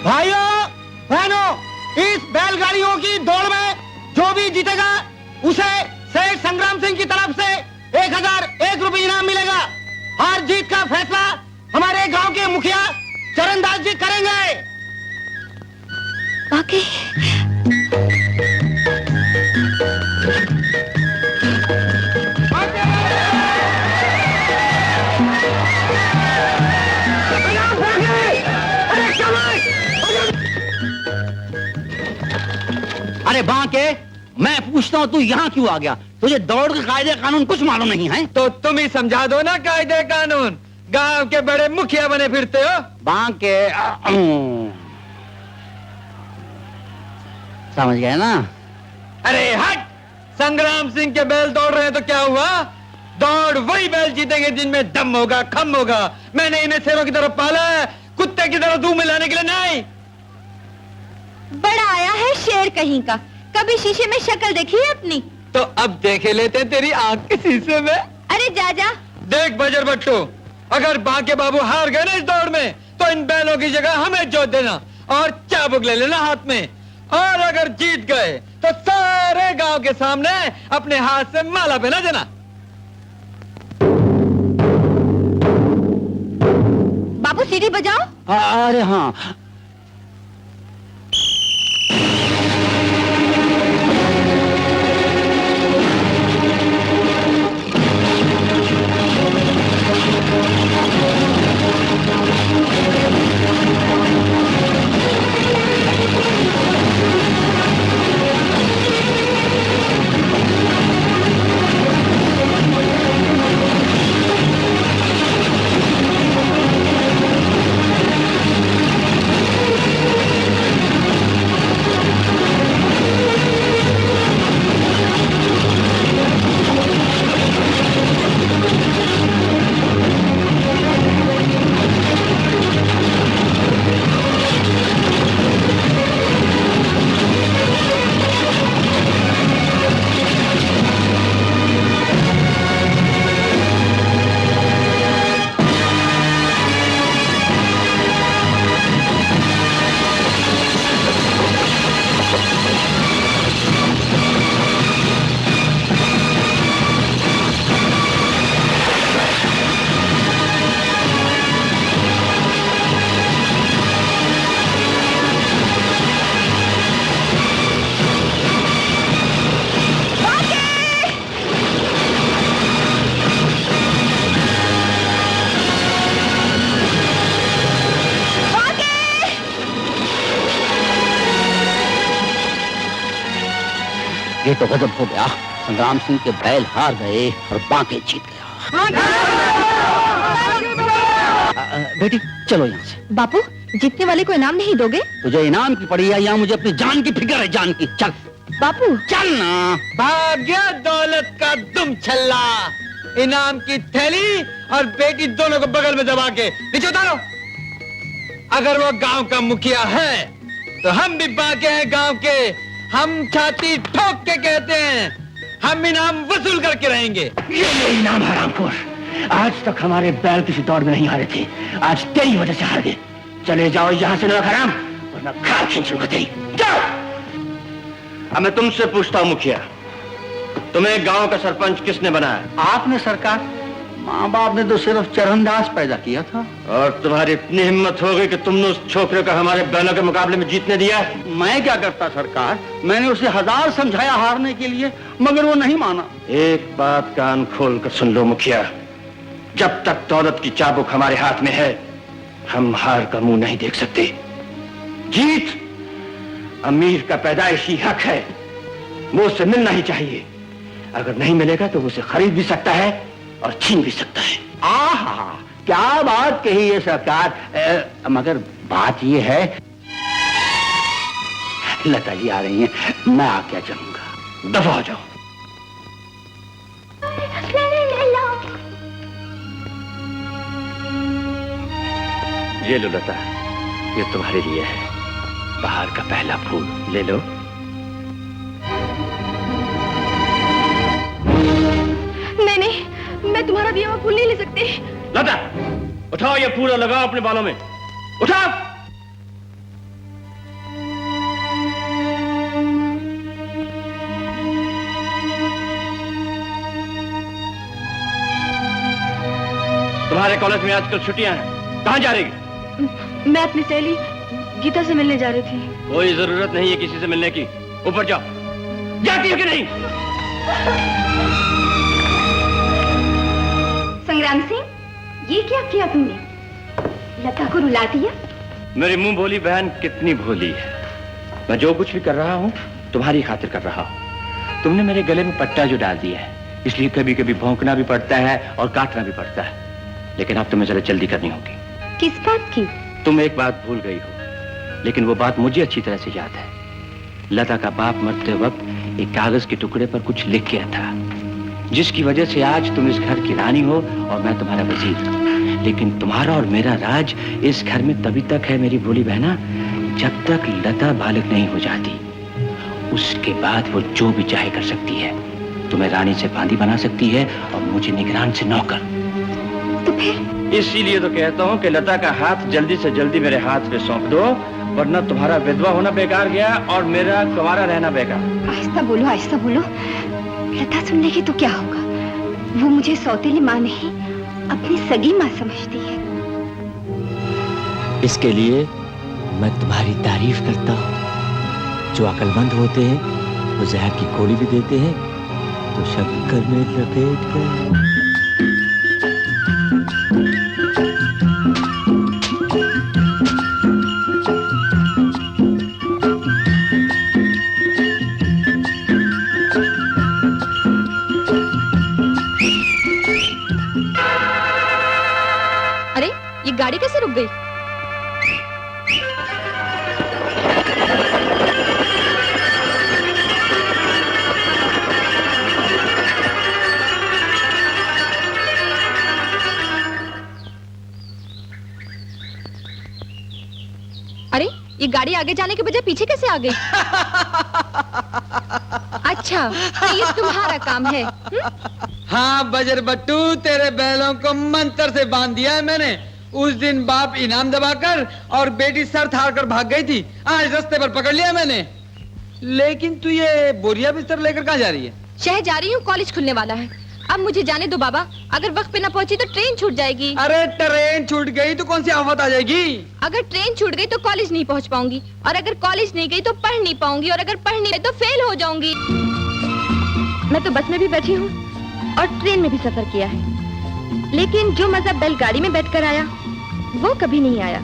भाइयों बहनों, इस बैलगाड़ियों की दौड़ में जो भी जीतेगा उसे सेठ संग्राम सिंह की तरफ से 1001 रुपये इनाम मिलेगा। हार जीत का फैसला हमारे गांव के मुखिया चरणदास जी करेंगे। बाकी अरे बांके, मैं पूछता हूँ तू यहाँ क्यों आ गया? तुझे दौड़ के कायदे कानून कुछ मालूम नहीं है? तो तुम ही समझा दो ना कायदे कानून। गांव के बड़े मुखिया बने फिरते हो। बांके समझ गए ना? अरे हट! संग्राम सिंह के बैल दौड़ रहे हैं तो क्या हुआ? दौड़ वही बैल जीतेंगे जिनमें दम होगा, खम होगा। मैंने इन्हें शेरों की तरफ पाला है, कुत्ते की तरफ दूध मिलाने के लिए नहीं। बड़ा आया है शेर कहीं का, कभी शीशे में शक्ल देखी है अपनी? तो अब देखे लेते हैं तेरी आंख के शीशे में। अरे जा देख बजर बट्टू, अगर बांके बाबू हार गए ना इस दौड़ में तो इन बैलों की जगह हमें जोत देना और चाबुक ले लेना हाथ में। और अगर जीत गए तो सारे गांव के सामने अपने हाथ से माला पहना देना। बाबू सीढ़ी बजाओ। अरे हाँ, ये तो गजब हो गया। संग्राम सिंह के बैल हार गए और बांके जीत गया। बेटी चलो यहाँ से। बापू, जीतने वाले को इनाम नहीं दोगे? तुझे इनाम की पड़ी है या मुझे अपनी जान की फिक्र है? जान की। चल बापू चल ना। भाग्य दौलत का दुम छल्ला, इनाम की थैली और बेटी दोनों को बगल में दबा के नीचे उतारो। अगर वो गांव का मुखिया है तो हम भी बांके हैं गांव के। हम छाती ठोक के कहते हैं हम इनाम वसूल करके रहेंगे। ये लो इनाम हरामखोर। आज तक हमारे बैल किसी दौड़ में नहीं हारे थे, आज तेरी वजह से हार गए। चले जाओ यहाँ से नमक हराम, वरना खाल खींचूंगा तेरी। जाओ। अब मैं तुमसे पूछता हूँ मुखिया, तुम्हें गांव का सरपंच किसने बनाया? आपने सरकार। माँ बाप ने तो सिर्फ चरणदास पैदा किया था। और तुम्हारी इतनी हिम्मत हो गई कि तुमने उस छोकरे को हमारे बैलों के मुकाबले में जीतने दिया? मैं क्या करता सरकार, मैंने उसे 1000 समझाया हारने के लिए, मगर वो नहीं माना। एक बात कान खोल कर सुन लो मुखिया, जब तक दौलत की चाबुक हमारे हाथ में है हम हार का मुंह नहीं देख सकते। जीत अमीर का पैदाइशी हक है, वो उसे मिलना ही चाहिए। अगर नहीं मिलेगा तो उसे खरीद भी सकता है और छीन भी सकता है। आहा, क्या बात कही है सरकार। मगर बात ये है, लता जी आ रही हैं, मैं आ क्या चलूंगा। दफा हो जाओ। ये लो लता, ये तुम्हारे लिए है, बाहर का पहला फूल ले लो। नहीं, मैं तुम्हारा दिया हुआ फूल नहीं ले सकती। लता, उठाओ ये फूल और लगाओ अपने बालों में। उठाओ। कॉलेज में आजकल छुट्टियां हैं, कहाँ जा रही? मैं अपनी सहेली गीता से मिलने जा रही थी। कोई जरूरत नहीं है किसी से मिलने की, ऊपर जाओ। जाती हो कि नहीं? संग्राम सिंह, ये क्या किया तुमने? लता को रुला दिया? मेरी मुंह बोली बहन कितनी भोली है। मैं जो कुछ भी कर रहा हूँ तुम्हारी खातिर कर रहा हूँ। तुमने मेरे गले में पट्टा जो डाल दिया है, इसलिए कभी कभी भौंकना भी पड़ता है और काटना भी पड़ता है। लेकिन अब तुम्हें जरा जल्दी करनी होगी। किस बात की? तुम एक बात भूल गई हो, लेकिन वो बात मुझे अच्छी तरह से याद है। लता का बाप मरते वक्त एक कागज के टुकड़े पर कुछ लिख गया था, जिसकी वजह से आज तुम इस घर की रानी हो और मैं तुम्हारा वजीर। लेकिन तुम्हारा और मेरा राज इस घर में तभी तक है मेरी भोली बहना, जब तक लता बालिग नहीं हो जाती। उसके बाद वो जो भी चाहे कर सकती है। तुम्हें रानी से बांदी बना सकती है और मुझे निगरान से नौकर। तो फिर? इसीलिए तो कहता हूँ कि लता का हाथ जल्दी से जल्दी मेरे हाथ पे सौंप दो, वरना तुम्हारा विधवा होना बेकार गया और मेरा कुंवारा रहना बेकार। आहिस्ता बोलो, आहिस्ता बोलो। लता सुन लेगी तो क्या होगा? वो मुझे सौतेली माँ नहीं, अपनी सगी माँ समझती है। इसके लिए मैं तुम्हारी तारीफ करता हूँ। जो अक्लमंद होते हैं वो जहर की गोली भी देते हैं, तो शक्कर में लपेट कर। अरे, ये गाड़ी कैसे रुक गई? अरे, ये गाड़ी आगे जाने के बजाय पीछे कैसे आ गई? अच्छा, तो ये तुम्हारा काम है? हाँ बजर बट्टू, तेरे बैलों को मंत्र से बांध दिया है मैंने। उस दिन बाप इनाम दबाकर और बेटी सर थार कर भाग गई थी, आज रास्ते पर पकड़ लिया मैंने। लेकिन तू ये बोरिया बिस्तर लेकर कहाँ जा रही है? शहर जा रही हूँ, कॉलेज खुलने वाला है। अब मुझे जाने दो बाबा, अगर वक्त पे ना पहुंची तो ट्रेन छूट जाएगी। अरे ट्रेन छूट गई तो कौन सी आफत आ जाएगी? अगर ट्रेन छूट गई तो कॉलेज नहीं पहुंच पाऊंगी, और अगर कॉलेज नहीं गई तो पढ़ नहीं पाऊंगी, और अगर पढ़ नहीं गई तो फेल हो जाऊंगी। मैं तो बस में भी बैठी हूँ और ट्रेन में भी सफर किया है, लेकिन जो मजा बैलगाड़ी में बैठकर आया वो कभी नहीं आया।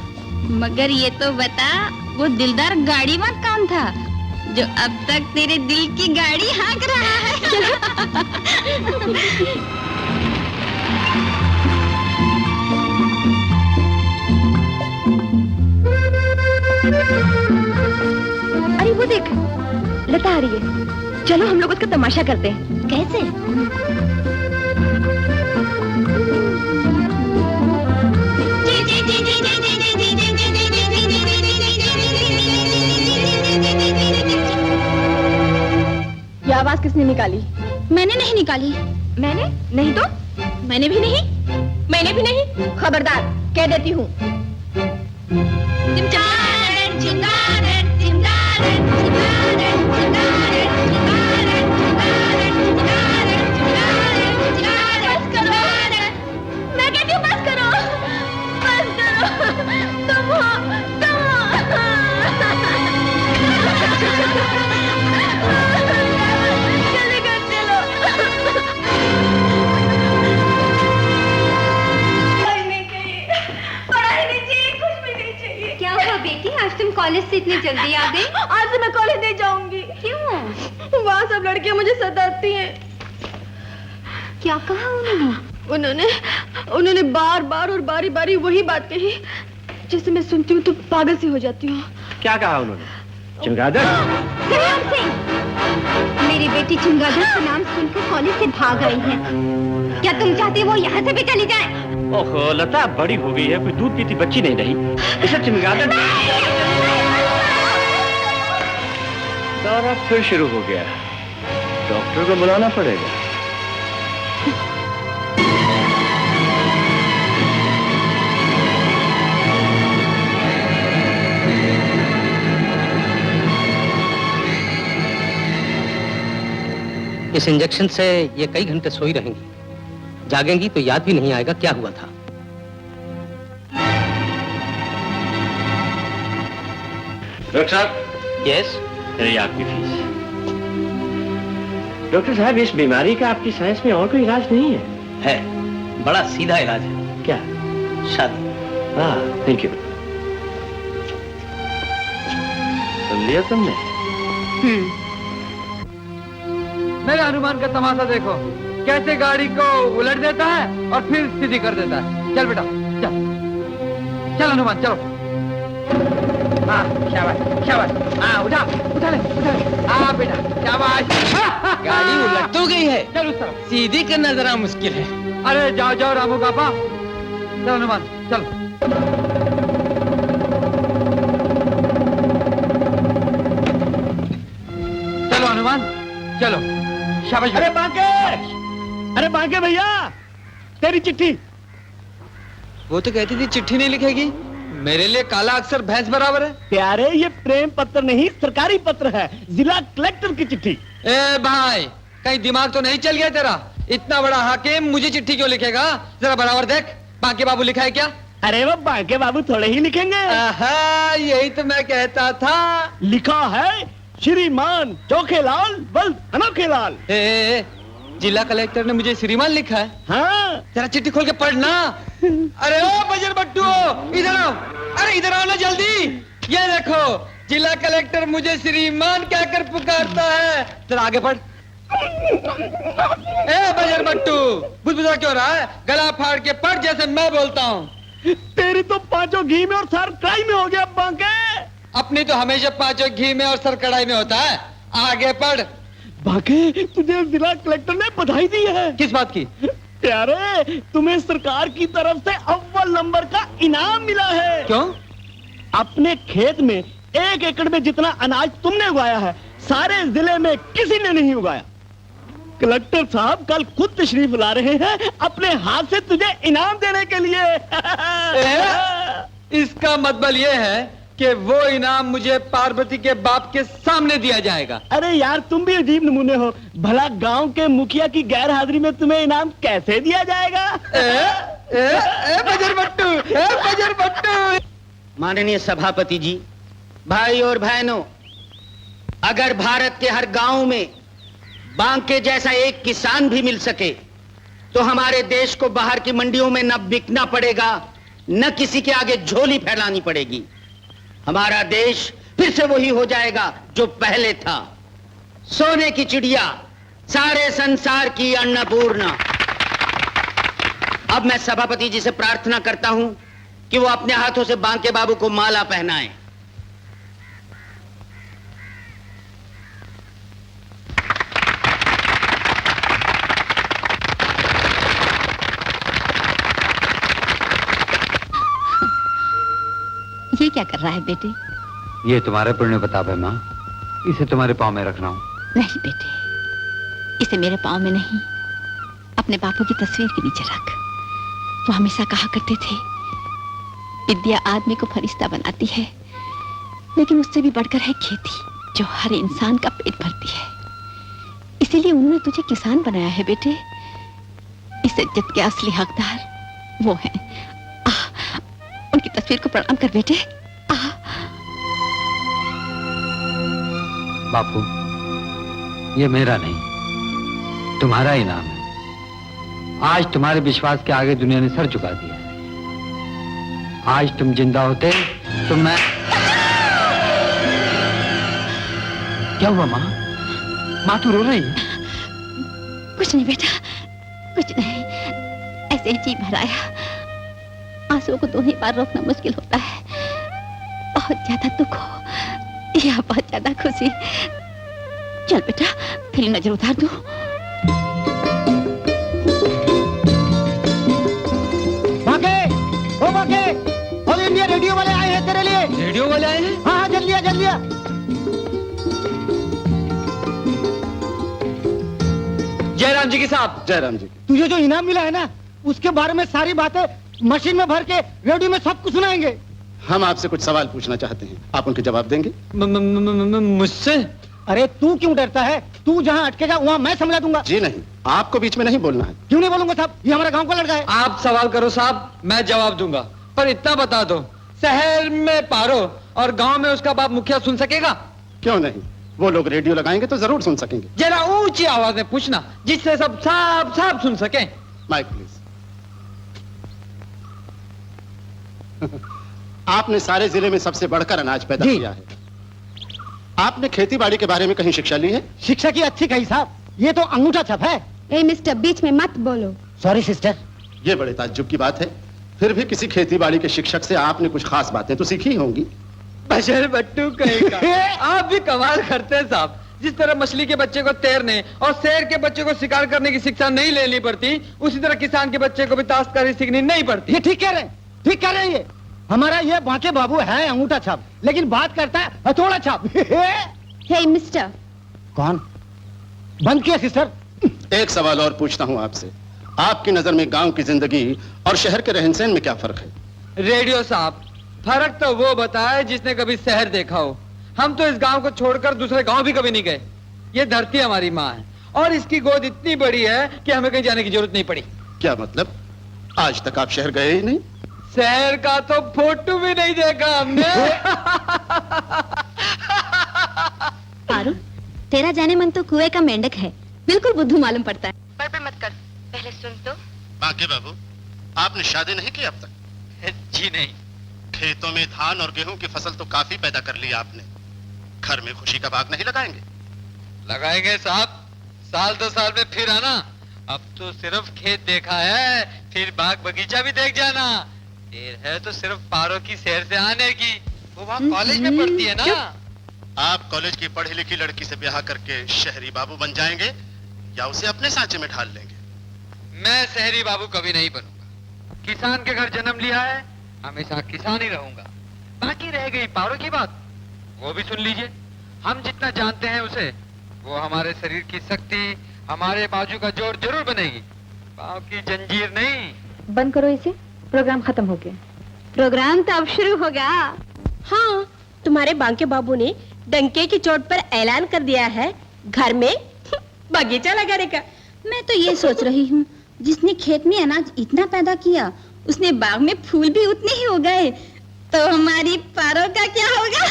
मगर ये तो बता, वो दिलदार गाड़ी में कौन था जो अब तक तेरे दिल की गाड़ी हाँक रहा है? अरे वो देख, लता आ रही है। चलो हम लोग उसका तमाशा करते हैं। कैसे? ये आवाज किसने निकाली? मैंने नहीं निकाली। मैंने नहीं तो? मैंने भी नहीं। मैंने भी नहीं। खबरदार, कह देती हूँ। मैं कहती हूँ बस करो, बस करो। तुम हो, तुम हो। जल्दी कर चलो। पढ़ाई नहीं चाहिए, कुछ भी नहीं चाहिए। क्या हुआ बेटी, आज तुम कॉलेज से इतनी जल्दी आ गई? आज से मैं कॉलेज नहीं जाऊंगी। क्यों? वहाँ सब लड़कियां मुझे सताती हैं। क्या कहा उन्होंने? उन्होंने बार बार और बारी बारी वही बात कही, जैसे मैं सुनती हूँ तो पागल सी हो जाती हूँ। क्या कहा उन्होंने? चमगादड़? संग्राम सिंह, मेरी बेटी चमगादड़ का नाम सुनकर कॉलेज से भाग आई है। क्या तुम चाहती वो यहाँ से भी चली जाए? ओहो, लता बड़ी हो गई है, कोई दूध पीती बच्ची नहीं रही। इसे चमगादड़। दौरा फिर शुरू हो गया, डॉक्टर को बुलाना पड़ेगा। इस इंजेक्शन से ये कई घंटे सोई रहेंगी। जागेंगी तो याद भी नहीं आएगा क्या हुआ था। डॉक्टर साहब। यस। ये आपकी फीस। डॉक्टर साहब, इस बीमारी का आपकी साइंस में और कोई इलाज नहीं है? बड़ा सीधा इलाज है। क्या? शादी। हाँ, थैंक यू। सुन लिया तुमने? मेरे हनुमान का तमाशा देखो, कैसे गाड़ी को उलट देता है और फिर सीधी कर देता है। चल बेटा, चल चल हनुमान, चलो। हाँ, शाबाश शाबाश। हाँ, उठा उठा ले, उठा ले। हाँ बेटा, शाबाश। गाड़ी उलट तो गई है, चल उस तरफ। सीधी करना जरा मुश्किल है। अरे जाओ जाओ रामू पापा, चल हनुमान चल। चलो हनुमान चलो, शाबाश। अरे बांके, अरे बांके भैया, तेरी चिट्ठी। वो तो कहती थी चिट्ठी नहीं लिखेगी, मेरे लिए काला अक्षर भैंस बराबर है। प्यारे, ये प्रेम पत्र नहीं, सरकारी पत्र है, जिला कलेक्टर की चिट्ठी। ए भाई, कहीं दिमाग तो नहीं चल गया तेरा? इतना बड़ा हाकिम मुझे चिट्ठी क्यों लिखेगा? जरा बराबर देख, बांके बाबू लिखा है क्या? अरे वो बांके बाबू थोड़े ही लिखेंगे। आहा, यही तो मैं कहता था। लिखा है श्रीमान चोखेलाल बल अनोखेलाल। जिला कलेक्टर ने मुझे श्रीमान लिखा है? हाँ। जरा चिट्ठी खोल के पढ़ना। अरे ओ बजर बट्टू, इधर आओ। अरे इधर आओ ना जल्दी। ये देखो, जिला कलेक्टर मुझे श्रीमान कहकर पुकारता है। जरा आगे पढ़। ए बजर बट्टू, बुदबुदा क्यों रहा है? गला फाड़ के पढ़ जैसे मैं बोलता हूँ। तेरी तो पांचों घी में और सर कढ़ाई में हो गया बांके। अपनी तो हमेशा पांचों घी में और सर कढ़ाई में होता है। आगे पढ़। बांके, तुझे जिला कलेक्टर ने बधाई दी है। किस बात की? प्यारे, तुम्हें सरकार की तरफ से अव्वल नंबर का इनाम मिला है। क्यों? अपने खेत में 1 एकड़ में जितना अनाज तुमने उगाया है, सारे जिले में किसी ने नहीं उगाया। कलेक्टर साहब कल खुद तशरीफ ला रहे हैं अपने हाथ से तुझे इनाम देने के लिए। इसका मतलब ये है कि वो इनाम मुझे पार्वती के बाप के सामने दिया जाएगा। अरे यार, तुम भी अजीब नमूने हो। भला गांव के मुखिया की गैर हाजिरी में तुम्हें इनाम कैसे दिया जाएगा? Buzzer button, buzzer button. माननीय सभापति जी, भाई और बहनों, अगर भारत के हर गांव में बांके जैसा एक किसान भी मिल सके तो हमारे देश को बाहर की मंडियों में न बिकना पड़ेगा, न किसी के आगे झोली फैलानी पड़ेगी। हमारा देश फिर से वही हो जाएगा जो पहले था, सोने की चिड़िया, सारे संसार की अन्नपूर्णा। अब मैं सभापति जी से प्रार्थना करता हूं कि वो अपने हाथों से बांके बाबू को माला पहनाएं। ये क्या कर रहा है बेटे? ये तुम्हारे पुण्य प्रताप है माँ, इसे तुम्हारे पाँव में रख रहा हूँ। नहीं बेटे, इसे मेरे पाँव में नहीं, अपने बापू की तस्वीर के नीचे रख। वो हमेशा कहा करते थे, विद्या आदमी को फरिश्ता बनाती है, लेकिन उससे भी बढ़कर है खेती, जो हर इंसान का पेट भरती है। इसीलिए उन्होंने तुझे किसान बनाया है बेटे। इस इज्जत के असली हकदार वो हैं। उनकी तस्वीर को प्रणाम कर बेटे। बापू, ये मेरा नहीं, तुम्हारा इनाम है। आज तुम्हारे विश्वास के आगे दुनिया ने सर झुका दिया। आज तुम जिंदा होते तो मैं... क्या हुआ माँ? माँ तू रो रही है? कुछ नहीं बेटा, कुछ नहीं, ऐसे ही जी भर आया। आंसुओं को 2 ही बार रोकना मुश्किल होता है। बहुत ज्यादा दुख हो या बहुत ज्यादा खुशी। चल बेटा, फिर नजर उतार दो। बांके, ओ बांके, ऑल इंडिया रेडियो वाले आए हैं तेरे लिए। रेडियो वाले आए हैं? हाँ हाँ, जल्दी आ, जल्दी आ। जयराम जी के साहब। जयराम जी। तुझे जो इनाम मिला है ना, उसके बारे में सारी बातें मशीन में भर के रेडियो में सबको सुनाएंगे। हम आपसे कुछ सवाल पूछना चाहते हैं, आप उनके जवाब देंगे? मुझसे? अरे तू क्यों डरता है? तू जहाँ अटकेगा वहाँ मैं समझा दूंगा। जी नहीं, आपको बीच में नहीं बोलना है। क्यों नहीं बोलूंगा साहब? ये हमारा गांव का लड़का है। आप सवाल करो साहब, मैं जवाब दूंगा, पर इतना बता दो, शहर में पारो और गांव में उसका बाप मुखिया सुन सकेगा? क्यों नहीं, वो लोग रेडियो लगाएंगे तो जरूर सुन सकेंगे। जरा ऊंची आवाज में पूछना जिससे सब साफ साफ सुन सकें। Mic please. आपने सारे जिले में सबसे बढ़कर अनाज पैदा जी। किया है। आपने खेती बाड़ी के बारे में कहीं शिक्षा ली है? शिक्षा की अच्छी कही साहब, ये तो अंगूठा छप है। ए मिस्टर, बीच में मत बोलो। Sorry sister. ये बड़े ताज्जुब की बात है, फिर भी किसी खेती बाड़ी के शिक्षक से आपने कुछ खास बातें तो सीखी होंगी। बशर बट्टू कहेगा। आप भी कमाल करते हैं साहब। जिस तरह मछली के बच्चे को तैरने और शेर के बच्चे को शिकार करने की शिक्षा नहीं लेनी पड़ती, उसी तरह किसान के बच्चे को भी ताशकारी सीखनी नहीं पड़ती। ये ठीक कह रहे हैं, ठीक कह रहे हैं। ये हमारा ये बांके बाबू है अंगूठा छाप, लेकिन बात करता है हथौड़ा छाप। हे मिस्टर। कौन? बंद किया सिस्टर। एक सवाल और पूछता हूँ आपसे, आपकी नजर में गांव की जिंदगी और शहर के रहन सहन में क्या फर्क है? रेडियो साहब, फर्क तो वो बताए जिसने कभी शहर देखा हो। हम तो इस गांव को छोड़कर दूसरे गांव भी कभी नहीं गए। ये धरती हमारी माँ है और इसकी गोद इतनी बड़ी है कि हमें कहीं जाने की जरूरत नहीं पड़ी। क्या मतलब, आज तक आप शहर गए ही नहीं? शहर का तो फोटो भी नहीं देखा हमने। पारू, तेरा जाने मन तो कुएं का मेंढक है, बिल्कुल बुद्धू मालूम पड़ता है। बड़बड़ मत कर, पहले सुन तो। बाकी बाबू, आपने शादी नहीं की अब तक? जी नहीं। खेतों में धान और गेहूं की फसल तो काफी पैदा कर ली आपने, घर में खुशी का बाग नहीं लगाएंगे? लगाएंगे साहब, साल 2 साल में फिर आना। अब तो सिर्फ खेत देखा है, फिर बाग बगीचा भी देख जाना। देर है तो सिर्फ पारो की सैर से आने की। वो वहाँ कॉलेज में पढ़ती है ना। आप कॉलेज की पढ़ी लिखी लड़की से ब्याह करके शहरी बाबू बन जाएंगे या उसे अपने सांचे में ढाल लेंगे? मैं शहरी बाबू कभी नहीं बनूंगा। किसान के घर जन्म लिया है, हमेशा किसान ही रहूंगा। बाकी रह गई पारो की बात, वो भी सुन लीजिए। हम जितना जानते हैं उसे, वो हमारे शरीर की शक्ति, हमारे बाजू का जोर जरूर बनेगी, पाँव की जंजीर नहीं। बंद करो इसे, प्रोग्राम खत्म हो गया। प्रोग्राम तो अब शुरू होगा। हाँ, तुम्हारे बांके बाबू ने डंके की चोट पर ऐलान कर दिया है घर में बगीचा लगाने का। मैं तो ये सोच रही हूँ, जिसने खेत में अनाज इतना पैदा किया, उसने बाग में फूल भी उतने ही हो गए, तो हमारी पारो का क्या होगा?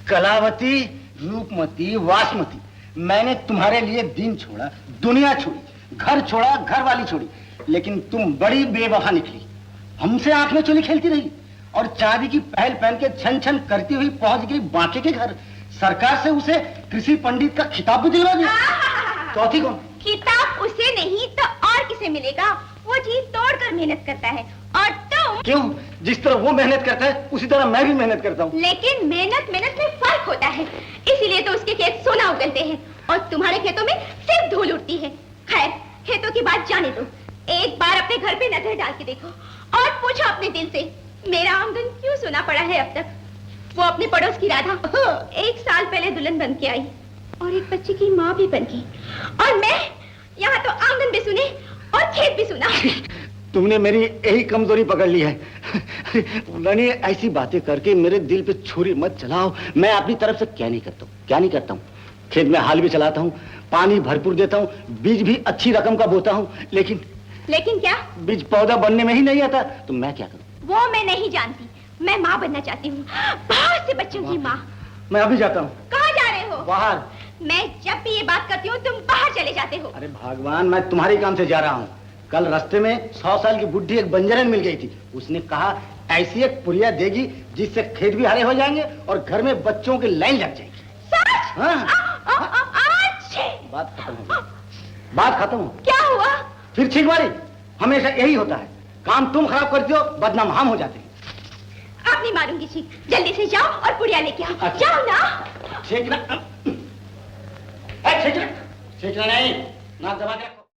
कलावती, रूपमती, वासमती, मैंने तुम्हारे लिए दिन छोड़ा, दुनिया छोड़ी, घर छोड़ा, घर वाली छोड़ी, लेकिन तुम बड़ी बेवफा निकली। हमसे आंख में चुली खेलती रही और चांदी की पहल पहन के छन छन करती हुई पहुंच गई बांके के घर। सरकार से उसे कृषि पंडित का खिताब भी दिलवा दिया। चौथी कौन? किताब उसे नहीं तो और किसे मिलेगा? वो जी तोड़कर मेहनत करता है और तुम। क्यों? जिस तरह वो मेहनत करता है उसी तरह मैं भी मेहनत करता हूँ। लेकिन मेहनत में फर्क होता है, इसीलिए तो उसके खेत सोना उगलते हैं और तुम्हारे खेतों में सिर्फ धूल उड़ती है। खैर, खेतों की बात जाने दो, एक बार अपने घर पे नजर डाल के देखो और पूछो अपने दिल से, मेरा आमदन क्यों सुना पड़ा है अब तक? वो अपने पड़ोस की राधा 1 साल पहले दुल्हन बन के आई और एक बच्चे की माँ भी बन गई, और मैं यहाँ तो आमदन भी सुने और खेत भी सुना। तुमने मेरी यही कमजोरी पकड़ ली है। रानी, ऐसी बातें करके मेरे दिल पे छुरी मत चलाओ। मैं अपनी तरफ से क्या नहीं करता हूँ, क्या नहीं करता हूँ। खेत में हाल भी चलाता हूँ, पानी भरपूर देता हूँ, बीज भी अच्छी रकम का बोता हूँ, लेकिन क्या? बीज पौधा बनने में ही नहीं आता, तो मैं क्या करूँ? वो मैं नहीं जानती, मैं माँ बनना चाहती हूँ, बहुत से बच्चों की माँ। मैं अभी जाता हूँ। कहाँ जा रहे हो? बाहर। मैं जब भी ये बात करती हूँ तुम बाहर चले जाते हो। अरे भगवान, मैं तुम्हारे काम से जा रहा हूँ। कल रास्ते में 100 साल की बुढ़ी एक बंजरन मिल गई थी। उसने कहा ऐसी एक पुरिया देगी जिससे खेत भी हरे हो जाएंगे और घर में बच्चों की लाइन लग जाएगी। सच? हाँ। बात खत्म हो गई। बात खत्म हो। क्या हुआ? फिर ठीक बारी। हमेशा यही होता है, काम तुम खराब करते हो, बदनाम हम हो जाते हैं। अब नहीं मारूंगी ठीक, जल्दी से जाओ और पुड़िया लेके आओ। अच्छा। जाओ ना। छेकना नहीं, नाक दबा के